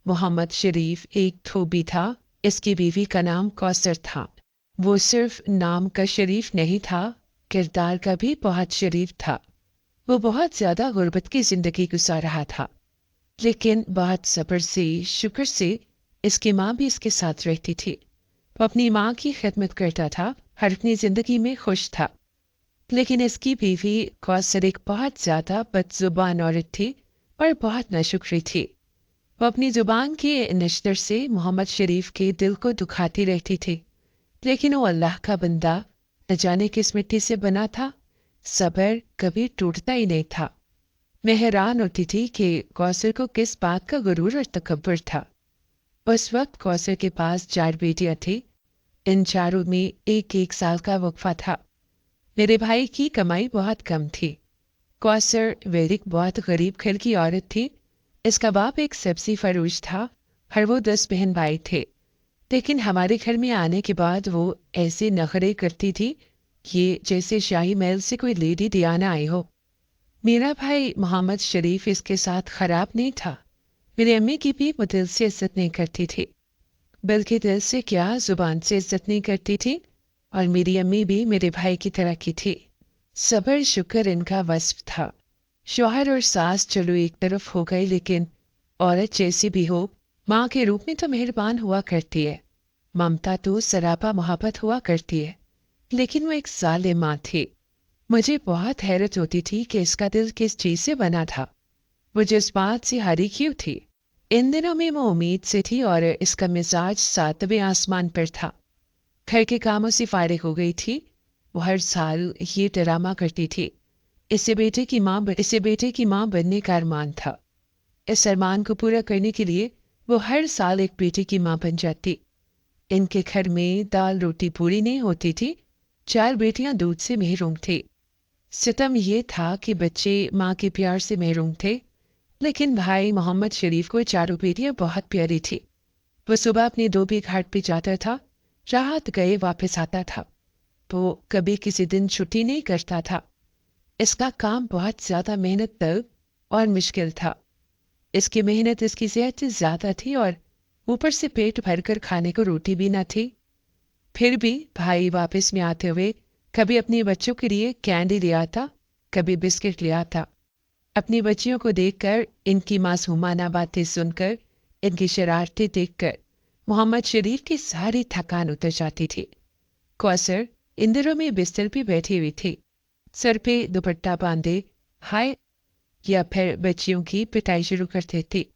मोहम्मद शरीफ एक धोबी था। इसकी बीवी का नाम कौसर था। वो सिर्फ नाम का शरीफ नहीं था, किरदार का भी बहुत शरीफ था। वो बहुत ज़्यादा गुर्बत की ज़िंदगी गुजार रहा था, लेकिन बहुत सब्र से, शुक्र से इसकी माँ भी इसके साथ रहती थी। वो अपनी माँ की खिदमत करता था और अपनी ज़िंदगी में खुश था। लेकिन इसकी बीवी कौसर एक बहुत ज़्यादा बदजुबान औरत थी और बहुत नाशुक्री थी। वो अपनी जुबान की नश्तर से मोहम्मद शरीफ के दिल को दुखाती रहती थी। लेकिन वो अल्लाह का बंदा, न जाने किस मिट्टी से बना था, सब्र कभी टूटता ही नहीं था। मैं हैरान होती थी कि कौसर को किस बात का गुरूर और तकब्बुर था। उस वक्त कौसर के पास 4 बेटियां थी। इन चारों में एक एक साल का वक्फा था। मेरे भाई की कमाई बहुत कम थी। कौसर वेरिक बहुत गरीब घर की औरत थी। इसका बाप एक सब्जी फरोश था और वो 10 बहन भाई थे। लेकिन हमारे घर में आने के बाद वो ऐसे नखरे करती थी कि जैसे शाही महल से कोई लेडी डियाना आई हो। मेरा भाई मोहम्मद शरीफ इसके साथ खराब नहीं था। मेरी अम्मी की भी वो दिल से इज्जत नहीं करती थी, बल्कि दिल से क्या जुबान से इज्जत नहीं करती थी। और मेरी अम्मी भी मेरे भाई की तरह की थी। सब्र शुक्र इनका वस्फ था। शौहर और सास चलो एक तरफ हो गए, लेकिन औरत जैसी भी हो, माँ के रूप में तो मेहरबान हुआ करती है। ममता तो सरापा मोहब्बत हुआ करती है। लेकिन वो एक जालिम माँ थी। मुझे बहुत हैरत होती थी कि इसका दिल किस चीज़ से बना था। वो जज्बात से हरी क्यों थी। इन दिनों में वो उम्मीद से थी और इसका मिजाज 7वें आसमान पर था। घर के कामों से फारिग हो गई थी। वो हर साल ये ड्रामा करती थी, इसे बेटे की माँ बनने का अरमान था। इस अरमान को पूरा करने के लिए वो हर साल एक बेटे की माँ बन जाती। इनके घर में दाल रोटी पूरी नहीं होती थी। 4 बेटियां दूध से महरूम थी। सितम ये था कि बच्चे माँ के प्यार से महरूम थे। लेकिन भाई मोहम्मद शरीफ को 4 बेटियां बहुत प्यारी थी। वो सुबह अपने धोबी घाट पे जाता था, रात गए वापस आता था। वो कभी किसी दिन छुट्टी नहीं करता था। इसका काम बहुत ज़्यादा मेहनत तलब और मुश्किल था। इसकी मेहनत इसकी सेहत से ज़्यादा थी और ऊपर से पेट भरकर खाने को रोटी भी न थी। फिर भी भाई वापस में आते हुए कभी अपने बच्चों के लिए कैंडी ले आता, कभी बिस्किट ले आता। अपनी बच्चियों को देखकर, इनकी मासूमाना बातें सुनकर, इनकी शरारतें देखकर मोहम्मद शरीफ की सारी थकान उतर जाती थी। कौसर इन दिनों में बिस्तर पे बैठी हुई थी, सर पे दुपट्टा बांधे, हाय या फिर बच्चियों की पिटाई शुरू कर देती।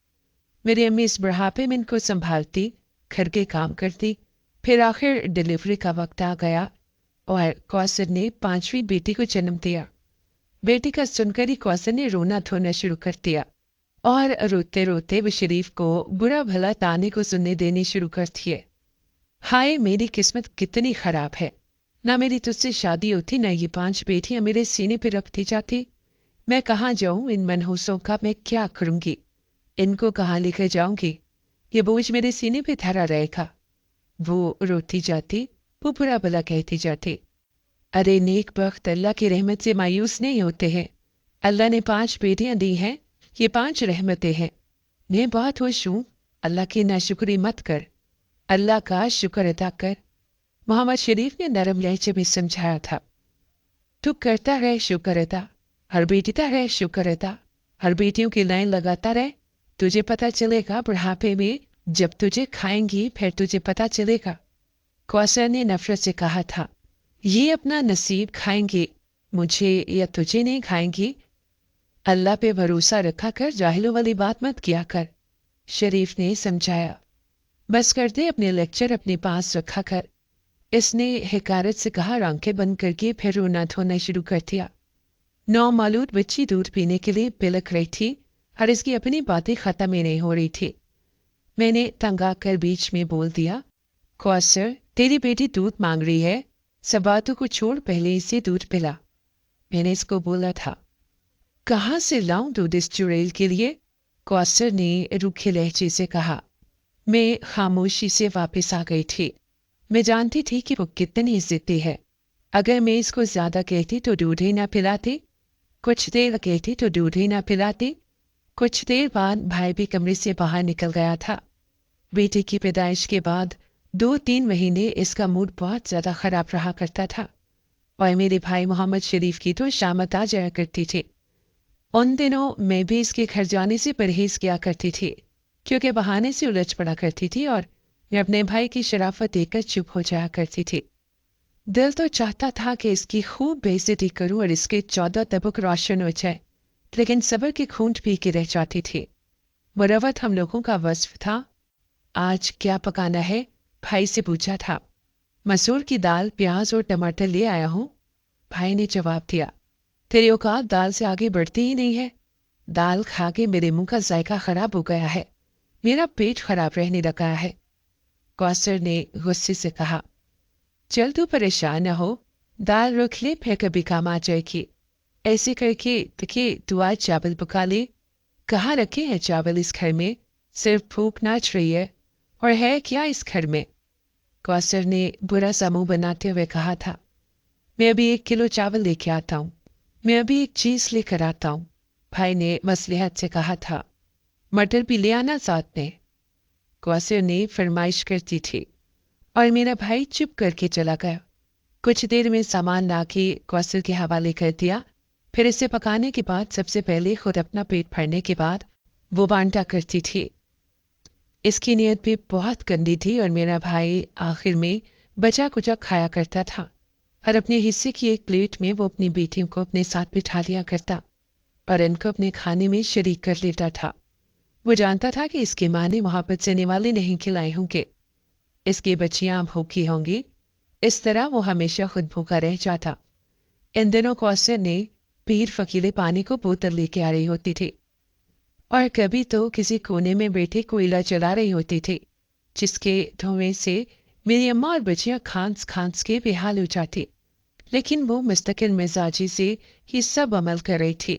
मेरी अम्मी इस बुढ़ापे में इनको संभालती, घर के काम करती। फिर आखिर डिलीवरी का वक्त आ गया और कौसर ने 5वीं बेटी को जन्म दिया। बेटी का सुनकर ही कौसर ने रोना धोना शुरू कर दिया और रोते रोते वो शरीफ को बुरा भला ताने को सुनने देने शुरू कर दिए। हाय मेरी किस्मत कितनी खराब है। ना मेरी तुझसे शादी होती, ना ये 5 बेटियां मेरे सीने पर रखती जाती। मैं कहाँ जाऊं, इन मनहूसों का मैं क्या करूंगी? इनको कहाँ लेकर जाऊंगी? ये बोझ मेरे सीने पे धरा रहेगा। वो रोती जाती, वो बुरा भला कहती जाती। अरे नेक बख्त अल्लाह की रहमत से मायूस नहीं होते हैं। अल्लाह ने 5 बेटियां दी हैं, ये 5 रहमतें हैं। मैं बहुत खुश हूँ। अल्लाह की नाशुक्री मत कर, अल्लाह का शुक्र अदा कर। मोहम्मद शरीफ ने नरम लहजे में समझाया था। तू करता रहे शुक्र अदा, हर बेटीता रहे शुक्र अदा, हर बेटियों की लाइन लगाता रहे। तुझे पता चलेगा बुढ़ापे में, जब तुझे खाएंगी फिर तुझे पता चलेगा। कौसर ने नफरत से कहा था, ये अपना नसीब खाएंगी, मुझे या तुझे नहीं खाएंगी। अल्लाह पे भरोसा रखा कर, जाहिलों वाली बात मत किया कर। शरीफ ने समझाया। बस कर दे अपने लेक्चर, अपने पास रखा कर। इसने हिकारत से कहा, आंखें बंद करके फिर रोना धोना शुरू कर दिया। 9 मालूद बच्ची दूध पीने के लिए बिलक रही थी और इसकी अपनी बातें खत्म ही नहीं हो रही थी। मैंने तंग आकर बीच में बोल दिया, कौसर तेरी बेटी दूध मांग रही है, सब बातों को छोड़ पहले इसे दूध पिला। मैंने इसको बोला था। कहाँ से लाऊं दूध इस चुड़ैल के लिए? कौसर ने रूखे लहजे से कहा। मैं खामोशी से वापस आ गई थी। मैं जानती थी कि वो कितनी जिद्दी है। अगर मैं इसको ज्यादा कहती तो दूध ही ना पिलाती, कुछ देर कहती तो दूध ही ना पिलाती। कुछ देर बाद भाई भी कमरे से बाहर निकल गया था। बेटे की पैदाइश के बाद 2-3 महीने इसका मूड बहुत ज्यादा खराब रहा करता था और मेरे भाई मोहम्मद शरीफ की तो शामत आ जाया करती थी। उन दिनों मैं भी इसके घर जाने से परहेज किया करती थी, क्योंकि बहाने से उलझ पड़ा करती थी और मैं अपने भाई की शराफत देखकर चुप हो जाया करती थी। दिल तो चाहता था कि इसकी खूब बेइज्जती करूं और इसके 14 तबक रोशन हो जाए, लेकिन सब्र की खूंट पी के रह जाती थी। मुरवत हम लोगों का वस्फ था। आज क्या पकाना है, भाई से पूछा था। मसूर की दाल, प्याज और टमाटर ले आया हूं, भाई ने जवाब दिया। तेरी औकात दाल से आगे बढ़ती ही नहीं है। दाल खा के मेरे मुंह का जायका खराब हो गया है, मेरा पेट खराब रहने लगा है। कौसर ने गुस्से से कहा, चल तू परेशान न हो, दाल रख ले, फिर कभी काम आ जाएगी। ऐसे करके देखिए, तू आज चावल पका ले। कहाँ रखे हैं चावल इस घर में? सिर्फ भूख नाच रही है, और है क्या इस घर में? कौसर ने बुरा सा मुंह बनाते हुए कहा था। मैं अभी 1 किलो चावल लेके आता हूँ, मैं अभी एक चीज लेकर आता हूँ, भाई ने मसलिहत से कहा था। मटर भी ले आना साथ में, कौसर ने फरमाइश करती थी, और मेरा भाई चुप करके चला गया। कुछ देर में सामान लाके कौसर के हवाले कर दिया। फिर इसे पकाने के बाद सबसे पहले खुद अपना पेट भरने के बाद वो बांटा करती थी। इसकी नीयत भी बहुत गंदी थी और मेरा भाई आखिर में बचा कुचा खाया करता था, और अपने हिस्से की एक प्लेट में वो अपनी बेटियों को अपने साथ बिठा लिया करता और इनको अपने खाने में शरीक कर लेता था। वो जानता था कि इसकी माँ ने मोहब्बत से निवाले नहीं खिलाए होंगे, इसकी बच्चियां भूखी होंगी। इस तरह वो हमेशा खुद भूखा रह जाता। इन दिनों कौसर ने पीर फकीले पानी को बोतल लेके आ रही होती थी, और कभी तो किसी कोने में बैठे कोयला जला रही होती थी, जिसके धुएं से मेरी अम्मा और बच्चियां खांस खांस के बेहाल हो जाती। लेकिन वो मुस्तकिल मिजाजी से ही सब अमल कर रही थी।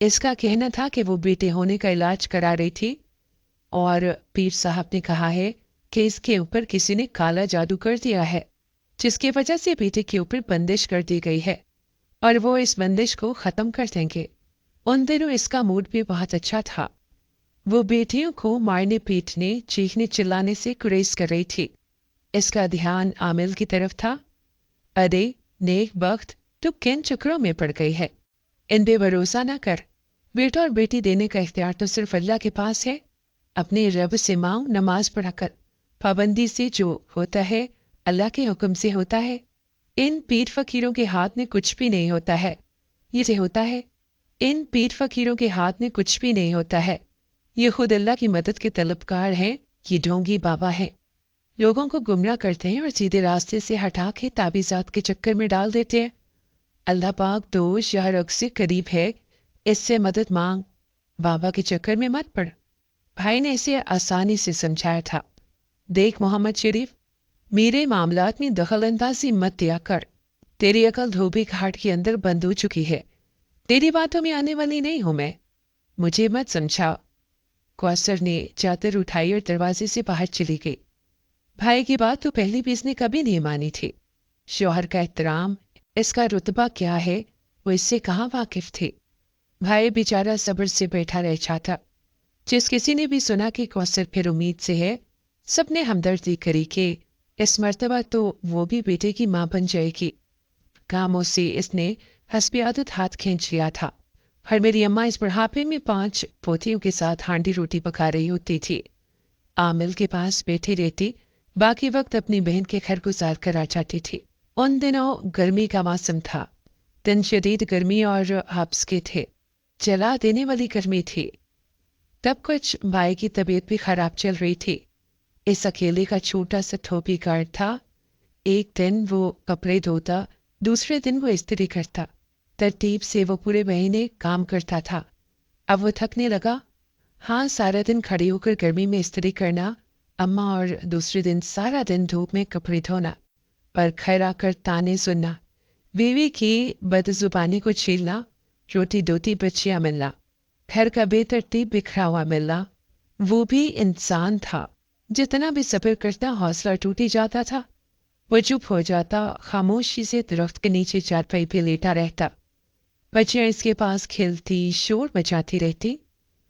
इसका कहना था कि वो बेटे होने का इलाज करा रही थी, और पीर साहब ने कहा है कि इसके ऊपर किसी ने काला जादू कर दिया है, जिसकी वजह से बेटे के ऊपर बंदिश कर दी गई है, और वो इस बंदिश को खत्म कर देंगे। उन दिनों इसका मूड भी बहुत अच्छा था। वो बेटियों को मारने पीटने, चीखने चिल्लाने से गुरेज कर रही थी। इसका ध्यान आमिल की तरफ था। अरे नेक बख्त, तू किन चक्रों में पड़ गई है? इन पे भरोसा ना कर। बेटा और बेटी देने का इख्तियार तो सिर्फ अल्लाह के पास है। अपने रब से मांग, नमाज पढ़ा कर। पाबंदी से जो होता है अल्लाह के हुक्म से होता है। इन पीर फकीरों के हाथ में कुछ भी नहीं होता है। ये से होता है। इन पीर फकीरों के हाथ में कुछ भी नहीं होता है। ये खुद अल्लाह की मदद के तलबकार हैं। ये ढोंगी बाबा हैं, लोगों को गुमराह करते हैं और सीधे रास्ते से हटा के ताबीजात के चक्कर में डाल देते हैं। अल्लाह पाक दोष या रग से करीब है, इससे मदद मांग, बाबा के चक्कर में मत पड़। भाई ने इसे आसानी से समझाया था। देख मोहम्मद शरीफ, मेरे मामलात में दखल अंदाजी मत दिया कर। तेरी अकल धोबी घाट के अंदर बंद हो चुकी है। तेरी बातों में आने वाली नहीं हूं मैं, मुझे मत समझा। कौसर ने चादर उठाई और दरवाजे से बाहर चली गई। भाई की बात तो पहले भी इसने कभी नहीं मानी थी। शौहर का एहतराम, इसका रुतबा क्या है, वो इससे कहाँ वाकिफ थे। भाई बेचारा सब्र से बैठा रह जाता। जिस किसी ने भी सुना कि कौसर फिर उम्मीद से है, सबने हमदर्दी करी कि इस मर्तबा तो वो भी बेटे की मां बन जाएगी। कामों से इसने हस्बे आदत हाथ खींच लिया था, और मेरी अम्मा इस बुढ़ापे में 5 पोतियों के साथ हांडी रोटी पका रही होती थी। आमिल के पास बैठी रहती, बाकी वक्त अपनी बहन के घर गुजार कर आ जाती थी। उन दिनों गर्मी का मौसम था। दिन शदीद गर्मी और हब्स के थे, जला देने वाली गर्मी थी। तब कुछ भाई की तबीयत भी खराब चल रही थी। इस अकेले का छोटा सा थोपी गार्ड था। एक दिन वो कपड़े धोता, दूसरे दिन वो इस्त्री करता। तरतीब से वो पूरे महीने काम करता था। अब वो थकने लगा। हाँ, सारा दिन खड़ी होकर गर्मी में इस्त्री करना, अम्मा, और दूसरे दिन सारा दिन धूप में कपड़े धोना, पर घर आकर ताने सुनना, बीवी की बदजुबानी को छीलना, रोटी दोती बच्चियां मिलना, घर का बेतरतीब बिखरा हुआ मिलना। वो भी इंसान था। जितना भी सब्र करता हौसला टूट ही जाता था। वो चुप हो जाता, खामोशी से दरख्त के नीचे चारपाई पे लेटा रहता। बच्चियां इसके पास खेलती, शोर मचाती रहती।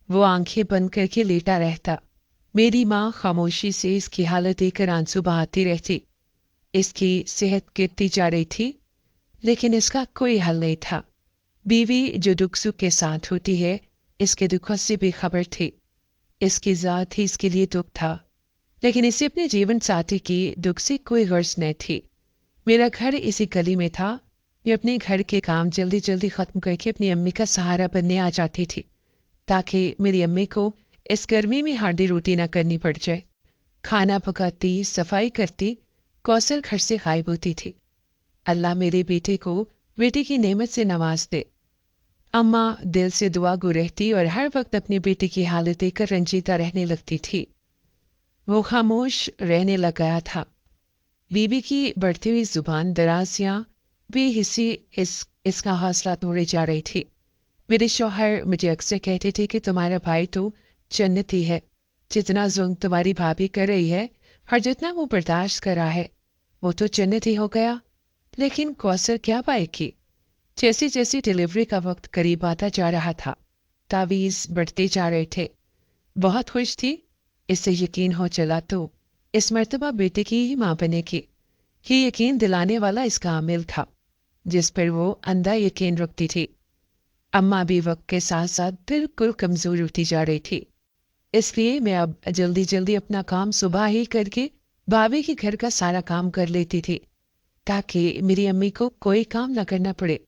वो आंखें बंद करके लेटा रहता। मेरी माँ खामोशी से इसकी हालत देखकर आंसू बहाती रहती। इसकी सेहत गिरती जा रही थी, लेकिन इसका कोई हल नहीं था। बीवी जो दुख सुख के साथ होती है, इसके दुखों से बेखबर थी। इसकी जात ही इसके लिए दुख था, लेकिन इसे अपने जीवन साथी की दुख से कोई गर्ज नहीं थी। मेरा घर इसी गली में था। मैं अपने घर के काम जल्दी जल्दी खत्म करके अपनी अम्मी का सहारा बनने आ जाती थी, ताकि मेरी अम्मी को इस गर्मी में हार्डी रोटी ना करनी पड़ जाए। खाना पकाती, सफाई करती, कौशल घर से गायब होती थी। अल्लाह मेरे बेटे को बेटी की नेमत से नवाज दे। अम्मा दिल से दुआ गो रहती और हर वक्त अपने बेटे की हालत देखकर रंजीता रहने लगती थी। वो खामोश रहने लग गया था। बीबी की बढ़ती हुई जुबान दराजियां बेहिसी इसका हौसला तोड़े जा रही थी। मेरे शौहर मुझे अक्सर कहते थे कि तुम्हारा भाई तो जन्नती है, जितना जुल्म तुम्हारी भाभी कर रही है और जितना वो बर्दाश्त कर रहा है, वो तो जन्नती हो गया। लेकिन कौसर क्या पाएगी? जैसे जैसे डिलीवरी का वक्त करीब आता जा रहा था, तावीज़ बढ़ते जा रहे थे। बहुत खुश थी, इससे यकीन हो चला तो इस मर्तबा बेटे की ही माँ बनेगी। ये यकीन दिलाने वाला इसका आमिल था, जिस पर वो अंधा यकीन रखती थी। अम्मा भी वक्त के साथ साथ बिल्कुल कमजोर होती जा रही थी। इसलिए मैं अब जल्दी जल्दी अपना काम सुबह ही करके भाभी के घर का सारा काम कर लेती थी, ताकि मेरी अम्मी को कोई काम न करना पड़े।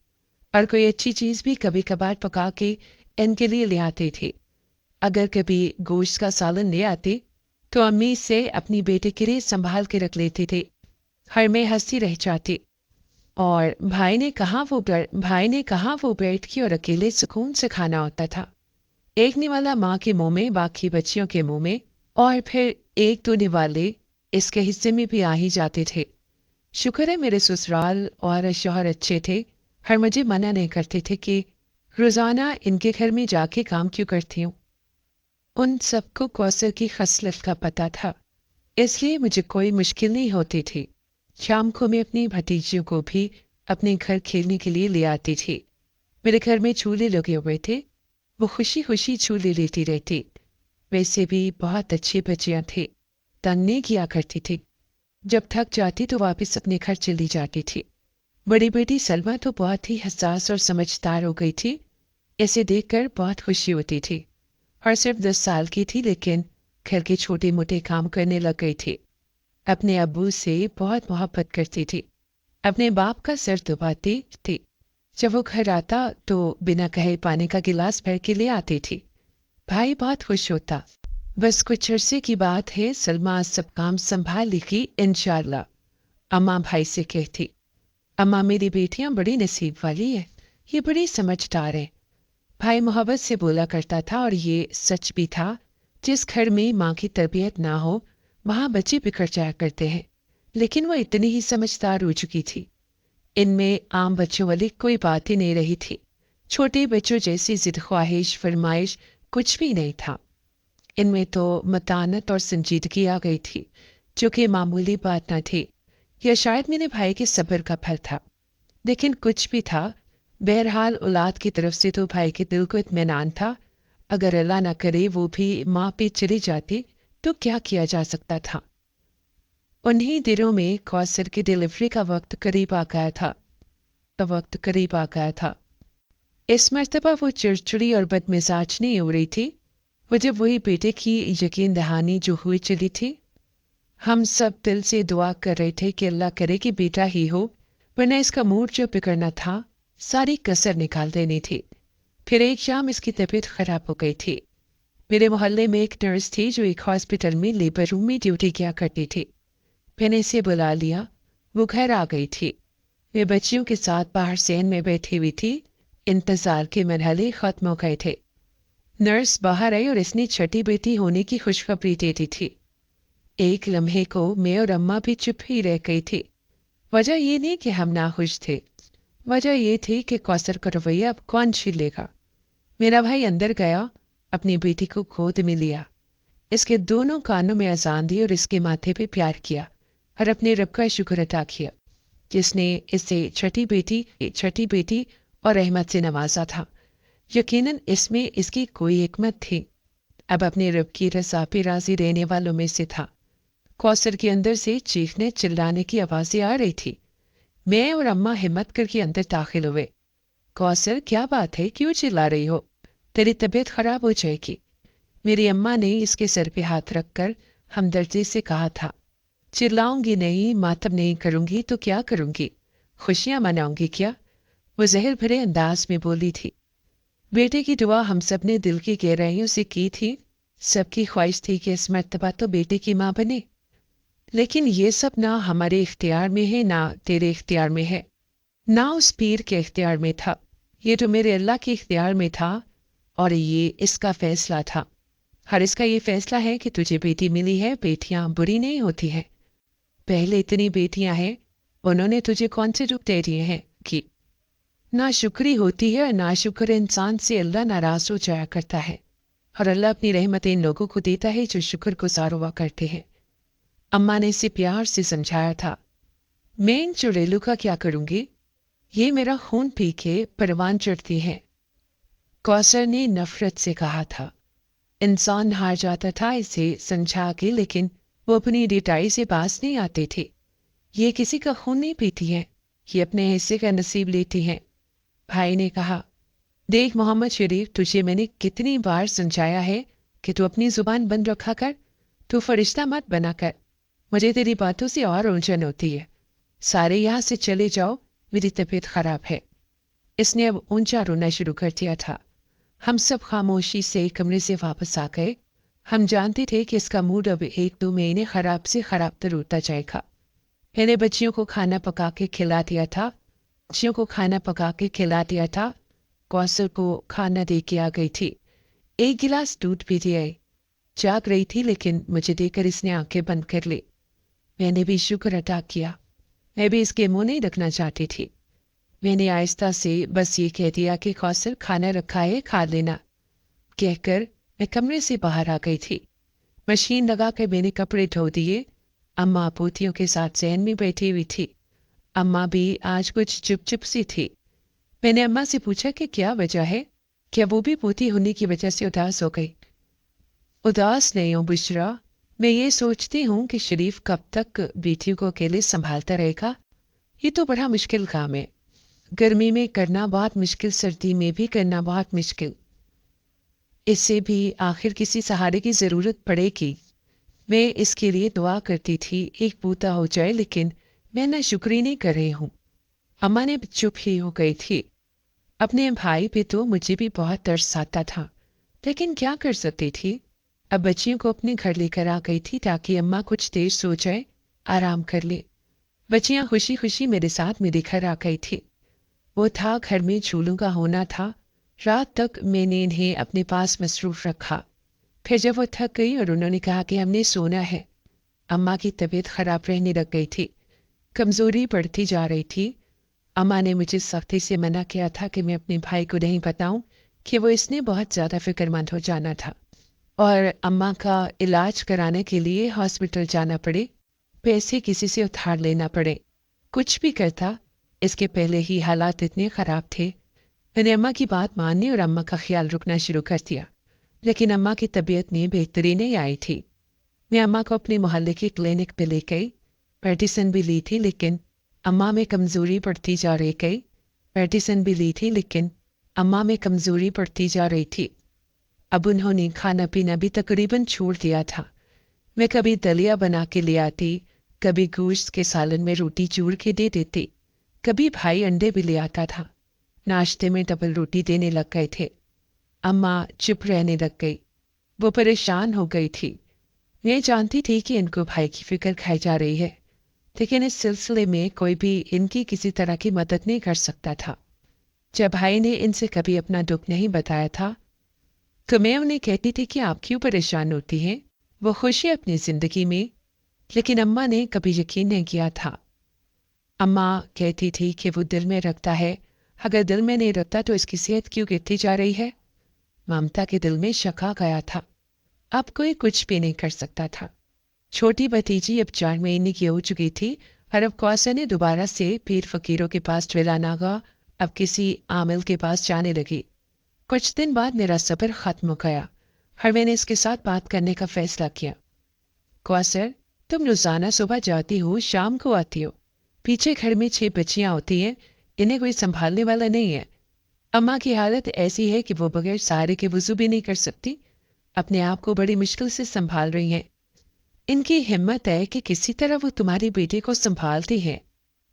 और कोई अच्छी चीज़ भी कभी कभार पका के इनके लिए ले आती थी। अगर कभी गोश्त का सालन ले आती, तो अम्मी इसे अपनी बेटे के लिए संभाल के रख लेती थी। हर में हंसती रह जाती। और भाई ने कहा वो बैठ के और अकेले सुकून से खाना होता था। एक निवाला माँ के मुंह में, बाकी बच्चियों के मुंह में, और फिर एक दो निवाले इसके हिस्से में भी आ ही जाते थे। शुक्र है मेरे ससुराल और शौहर अच्छे थे, हर मुझे मना नहीं करते थे कि रोजाना इनके घर में जाके काम क्यों करती हूँ। उन सबको कौसर की खसलत का पता था, इसलिए मुझे कोई मुश्किल नहीं होती थी। शाम को मैं अपनी भतीजियों को भी अपने घर खेलने के लिए ले आती थी। मेरे घर में झूले लगे हुए थे, वो खुशी खुशी झूले लेती रहती। वैसे भी बहुत अच्छी बच्चियां थी, तंग नहीं किया करती थी। जब थक जाती तो वापस अपने घर चली जाती थी। बड़ी बेटी सलमा तो बहुत ही हसास और समझदार हो गई थी। इसे देखकर बहुत खुशी होती थी। और सिर्फ 10 साल की थी, लेकिन घर के छोटे मोटे काम करने लग गई थी। अपने अब्बू से बहुत मोहब्बत करती थी। अपने बाप का सर दबाती थी। जब वो घर आता तो बिना कहे पानी का गिलास भर के ले आती थी। भाई बहुत खुश होता। बस कुछ अरसे की बात है, सलमा सब काम संभाल लेगी इंशाल्लाह। अम्मा भाई से कहती, अम्मा मेरी बेटियां बड़ी नसीब वाली है, ये बड़ी समझदार है। भाई मोहब्बत से बोला करता था, और ये सच भी था। जिस घर में माँ की तरबियत ना हो, वहाँ बच्चे बिखर जाया करते हैं। लेकिन वो इतनी ही समझदार हो चुकी थी। इनमें आम बच्चों वाली कोई बात ही नहीं रही थी। छोटे बच्चों जैसी जिद ख्वाहिश फरमाइश कुछ भी नहीं था। इनमें तो मतानत और संजीदगी आ गई थी, जो कि मामूली बात न थी। यह शायद मेरे भाई के सब्र का फल था। लेकिन कुछ भी था, बहरहाल औलाद की तरफ से तो भाई के दिल को इत्मीनान था। अगर अल्लाह न करे वो भी माँ पे चली जाती, तो क्या किया जा सकता था। उन्हीं दिनों में कौसर की डिलीवरी का वक्त करीब आ गया था। इस मर्तबा वो चिड़चिड़ी और बदमिजाज नहीं हो रही थी। वो जब वही बेटे की यकीन दहानी जो हुई चली थी। हम सब दिल से दुआ कर रहे थे कि अल्लाह करे कि बेटा ही हो, वरना इसका मूड जो बिगड़ना था, सारी कसर निकाल देनी थी। फिर एक शाम इसकी तबीयत खराब हो गई थी। मेरे मोहल्ले में एक नर्स थी जो एक हॉस्पिटल में लेबर रूम में ड्यूटी किया करती थी। मैंने इसे बुला लिया। वो घर आ गई थी। वे बच्चियों के साथ बाहर सेन में बैठी हुई थी। इंतजार के मरहले खत्म हो गए थे। नर्स बाहर आई और इसने छठी बेटी होने की खुशखबरी दे दी थी। एक लम्हे को मैं और अम्मा भी चुप ही रह गई थी। वजह ये नहीं कि हम नाखुश थे, वजह ये थी कि कौसर का रवैया अब कौन छीन लेगा। मेरा भाई अंदर गया, अपनी बेटी को गोद में लिया, इसके दोनों कानों में अजान दी और इसके माथे पे प्यार किया और अपने रब का शुक्र अदा किया, जिसने इसे छठी बेटी और रहमत से नवाजा था। यकीनन इसमें इसकी कोई हिकमत थी। अब अपने रब की रज़ा पे राज़ी रहने वालों में से था। कौसर के अंदर से चीखने चिल्लाने की आवाज़ें आ रही थी। मैं और अम्मा हिम्मत करके अंदर दाखिल हुए। कौसर, क्या बात है, क्यों चिल्ला रही हो? तेरी तबीयत खराब हो जाएगी। मेरी अम्मा ने इसके सर पे हाथ रखकर हमदर्दी से कहा था। चिल्लाऊंगी नहीं, मातम नहीं करूंगी तो क्या करूंगी? खुशियां मनाऊंगी क्या? वो जहर भरे अंदाज में बोली थी। बेटे की दुआ हम सब ने दिल की गहराइयों से की थी। सबकी ख्वाहिश थी कि इस मर्तबा तो बेटे की माँ बने। लेकिन ये सब ना हमारे इख्तियार में है, ना तेरे इख्तियार में है, ना उस पीर के इख्तियार में था। ये तो मेरे अल्लाह के इख्तियार में था और ये इसका फैसला था। हर इसका ये फैसला है कि तुझे बेटी मिली है। बेटियां बुरी नहीं होती हैं। पहले इतनी बेटियां हैं, उन्होंने तुझे कौन से दुख दे दिए हैं कि नाशुक्री होती है और नाशुक्र इंसान से अल्लाह नाराज हो जाया करता है। और अल्लाह अपनी रहमतें इन लोगों को देता है जो शुक्र गुजार हुआ करते हैं। अम्मा ने इसे प्यार से समझाया था। मैं इन चुड़ैलों का क्या करूंगी? ये मेरा खून पी के परवान चढ़ती है। कौसर ने नफरत से कहा था। इंसान हार जाता था इसे समझा के, लेकिन वो अपनी डिटाई से पास नहीं आते थे। ये किसी का खून नहीं पीती है, ये अपने हिस्से का नसीब लेती है। भाई ने कहा, देख मोहम्मद शरीफ, तुझे मैंने कितनी बार समझाया है कि तू अपनी जुबान बंद रखा कर। तू फरिश्ता मत बना कर। मुझे तेरी बातों से और उलझन होती है। सारे यहाँ से चले जाओ, मेरी तबीयत खराब है। इसने अब ऊंचा रोना शुरू कर दिया था। हम सब खामोशी से कमरे से वापस आ गए। हम जानते थे कि इसका मूड अब 1-2 महीने खराब से खराब तर होता जाएगा। मैंने बच्चियों को खाना पका के खिला दिया था। कौसर को खाना दे के आ गई थी। 1 गिलास दूध भी दिया। जाग रही थी, लेकिन मुझे देखकर इसने आंखें बंद कर ली। मैंने भी शुक्र अदा किया। मैं भी इसके मुंह नहीं रखना चाहती थी। मैंने आहिस्ता से बस ये कह दिया कि कौसर, खाना रखा है, खा लेना। कहकर मैं कमरे से बाहर आ गई थी। मशीन लगा कर मैंने कपड़े धो दिए। अम्मा पोतियों के साथ जहन में बैठी हुई थी। अम्मा भी आज कुछ चुप चुप सी थी। मैंने अम्मा से पूछा कि क्या वजह है? क्या वो भी पोती होने की वजह से उदास हो गई? उदास नहीं हूं बुशरा, मैं ये सोचती हूँ कि शरीफ कब तक बेटियों को अकेले संभालता रहेगा। ये तो बड़ा मुश्किल काम है। गर्मी में करना बहुत मुश्किल, सर्दी में भी करना बहुत मुश्किल। इससे भी आखिर किसी सहारे की जरूरत पड़ेगी। मैं इसके लिए दुआ करती थी एक पोता हो जाए, लेकिन मैं ना शुक्री नहीं कर रही हूँ। अम्मा ने चुप ही हो गई थी। अपने भाई पे तो मुझे भी बहुत तरस आता था, लेकिन क्या कर सकती थी? अब बच्चियों को अपने घर लेकर आ गई थी ताकि अम्मा कुछ देर सो जाए, आराम कर ले। बच्चियां खुशी खुशी मेरे साथ मेरे घर आ गई थी। वो था घर में झूलों का होना था। रात तक मैंने इन्हें अपने पास मसरूफ रखा। फिर जब वो थक गई और उन्होंने कहा कि हमने सोना है, अम्मा की तबीयत खराब रहने लग गई थी। कमजोरी बढ़ती जा रही थी। अम्मा ने मुझे सख्ती से मना किया था कि मैं अपने भाई को नहीं बताऊं कि वो इसने बहुत ज़्यादा फिक्रमंद हो जाना था और अम्मा का इलाज कराने के लिए हॉस्पिटल जाना पड़े, पैसे किसी से उधार लेना पड़े। कुछ भी करता, इसके पहले ही हालात इतने ख़राब थे। मैंने अम्मा की बात माननी और अम्मा का ख्याल रखना शुरू कर दिया, लेकिन अम्मा की तबीयत में बेहतरी नहीं आई थी। मैं अम्मा को अपने मोहल्ले की क्लिनिक पे ले गई। मेडिसिन भी ली थी, लेकिन अम्मा में कमज़ोरी बढ़ती जा रही थी। अब उन्होंने खाना पीना भी तकरीबन छोड़ दिया था। मैं कभी दलिया बना के ले आती, कभी गोश्त के सालन में रोटी चूर के दे देती, कभी भाई अंडे भी ले आता था। नाश्ते में डबल रोटी देने लग गए थे। अम्मा चुप रहने लग गई। वो परेशान हो गई थी। मैं जानती थी कि इनको भाई की फिक्र खाई जा रही है, लेकिन इस सिलसिले में कोई भी इनकी किसी तरह की मदद नहीं कर सकता था। जब भाई ने इनसे कभी अपना दुख नहीं बताया था, तो मैं उन्हें कहती थी कि आप क्यों परेशान होती हैं, वो खुश है अपनी जिंदगी में। लेकिन अम्मा ने कभी यकीन नहीं किया था। अम्मा कहती थी कि वो दिल में रखता है, अगर दिल में नहीं रखता तो इसकी सेहत क्यों गिरती जा रही है। ममता के दिल में शक आ गया था। अब कोई कुछ भी नहीं कर सकता था। छोटी भतीजी अब 4 महीने की हो चुकी थी और अब कौसर ने दोबारा से पीर फकीरों के पास ज्वेला नागा अब किसी आमिल के पास जाने लगी। कुछ दिन बाद मेरा सब्र खत्म हो गया और मैंने इसके साथ बात करने का फैसला किया। कौसर, तुम रोजाना सुबह जाती हो, शाम को आती हो। पीछे घर में 6 बच्चियां होती हैं, इन्हें कोई संभालने वाला नहीं है। अम्मा की हालत ऐसी है कि वो बगैर सहारे के वजू भी नहीं कर सकती, अपने आप को बड़ी मुश्किल से संभाल रही हैं। इनकी हिम्मत है कि किसी तरह वो तुम्हारी बेटी को संभालती हैं।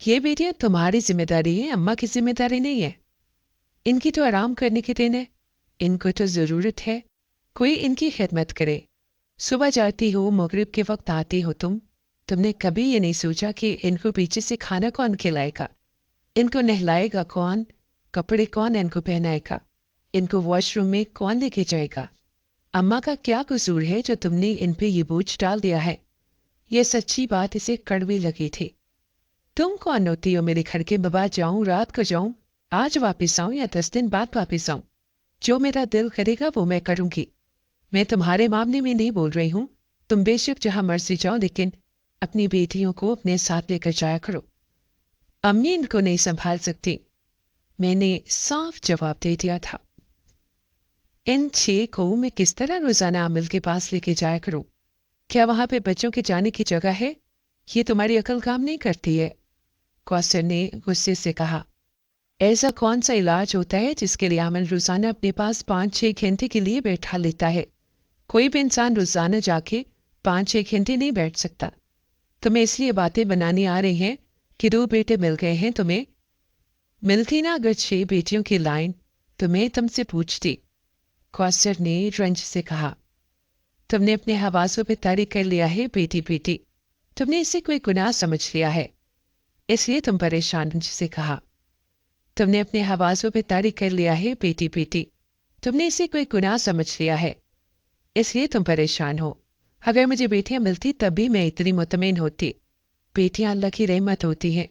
ये बेटियां तुम्हारी जिम्मेदारी है, अम्मा की जिम्मेदारी नहीं है। इनकी तो आराम करने के दिन है, इनको तो जरूरत है कोई इनकी खिदमत करे। सुबह जाती हो, मगरिब के वक्त आती हो तुमने कभी ये नहीं सोचा कि इनको पीछे से खाना कौन खिलाएगा, इनको नहलाएगा कौन, कपड़े कौन इनको पहनाएगा, इनको वॉशरूम में कौन लेके जाएगा। अम्मा का क्या कसूर है जो तुमने इन पे ये बोझ डाल दिया है। ये सच्ची बात इसे कड़वी लगी थी। तुम कौन होती हो मेरे घर के? बाबा जाऊं, रात को जाऊं, आज वापिस आऊं या 10 दिन बाद वापिस आऊं, जो मेरा दिल करेगा वो मैं करूंगी। मैं तुम्हारे मामले में नहीं बोल रही हूं। तुम बेशक जहां मर्जी जाओ, लेकिन अपनी बेटियों को अपने साथ लेकर जाया करो। अम्मी इनको नहीं संभाल सकती, मैंने साफ जवाब दे दिया था। इन 6 को मैं किस तरह रोजाना आमिल के पास लेके जाया करूं? क्या वहां पे बच्चों के जाने की जगह है? ये तुम्हारी अकल काम नहीं करती है। कौसर ने गुस्से से कहा, ऐसा कौन सा इलाज होता है जिसके लिए आमिल रोजाना अपने पास 5-6 घंटे के लिए बैठा लेता है? कोई भी इंसान रोजाना जाके 5-6 घंटे नहीं बैठ सकता। तुम्हें इसलिए बातें बनानी आ रही हैं कि 2 बेटे मिल गए हैं तुम्हें। मिलती ना अगर 6 बेटियों की लाइन, तो मैं तुमसे पूछती। कौसर ने रंज से कहा, तुमने अपने हवासों पे तारी कर लिया है बेटी बेटी, तुमने इसे कोई गुनाह समझ लिया है, इसलिए तुम परेशान। रंज से कहा, तुमने अपने हवासों पे तारी कर लिया है बेटी बेटी, तुमने इसे कोई गुनाह समझ लिया है, इसलिए तुम परेशान हो। अगर मुझे बेटियां मिलती तब भी मैं इतनी मुतमईन होती। बेटियां अल्लाह की रहमत होती हैं,